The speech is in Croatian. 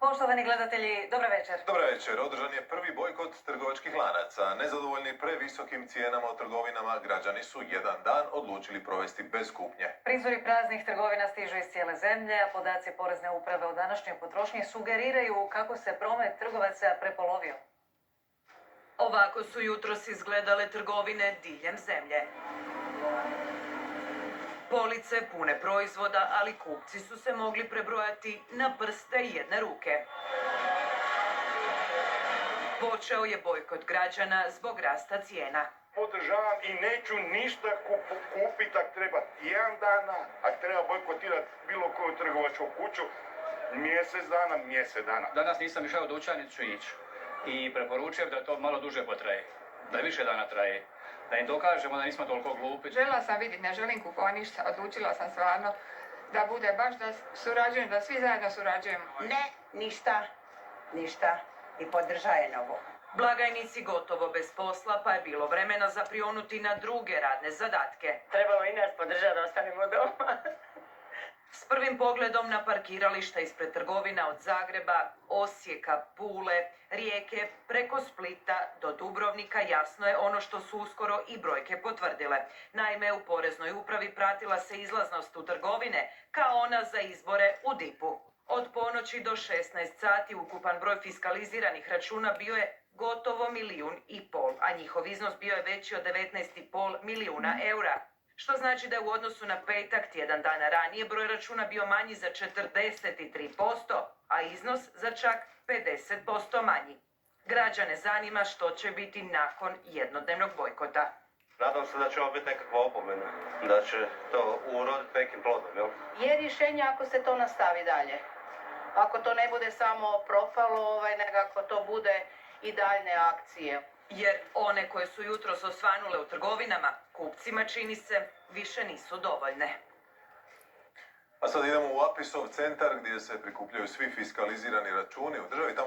Poštovani gledatelji, dobar večer. Dobar večer. Održan je prvi bojkot trgovačkih lanaca. Nezadovoljni previsokim cijenama u trgovinama, građani su jedan dan odlučili provesti bez kupnje. Prizori praznih trgovina stižu iz cijele zemlje, a podaci Porezne uprave o današnjoj potrošnji sugeriraju kako se promet trgovaca prepolovio. Ovako su jutros izgledale trgovine diljem zemlje. Police pune proizvoda, ali kupci su se mogli prebrojati na prste jedne ruke. Počeo je bojkot građana zbog rasta cijena. Podržavam i neću ništa kupiti ako treba jedan dana, ako treba bojkotirati bilo koju trgovačku kuću, mjesec dana. Danas nisam išao u dućan, niti ću ići. I preporučujem da to malo duže potraje, da više dana traje. Da im dokažemo da nismo toliko glupi. Željela sam vidjeti, ne želim kupovati ništa, odlučila sam stvarno da bude baš da surađujem, da svi zajedno surađujemo. Ne, ništa i podržajem ovo. Blagajnici gotovo bez posla, pa je bilo vremena za prionuti na druge radne zadatke. Trebalo i nas podržati da ostanemo doma. S prvim pogledom na parkirališta ispred trgovina od Zagreba, Osijeka, Pule, Rijeke, preko Splita do Dubrovnika jasno je ono što su uskoro i brojke potvrdile. Naime, u Poreznoj upravi pratila se izlaznost u trgovine kao ona za izbore u DIP-u. Od ponoći do 16 sati ukupan broj fiskaliziranih računa bio je gotovo 1,5 milijuna, a njihov iznos bio je veći od 19,5 milijuna eura. Što znači da je u odnosu na petak tjedan dana ranije broj računa bio manji za 43%, a iznos za čak 50% manji. Građane zanima što će biti nakon jednodnevnog bojkota. Nadam se da će ovo biti nekakva opomena, da će to uroditi nekim plodom, jel? Je rješenje ako se to nastavi dalje. Ako to ne bude samo propalo, nego ako to bude i daljne akcije. Jer one koje su jutros osvanule u trgovinama, kupcima čini se, više nisu dovoljne. A sad idemo u APIS-ov centar gdje se prikupljaju svi fiskalizirani računi u državi.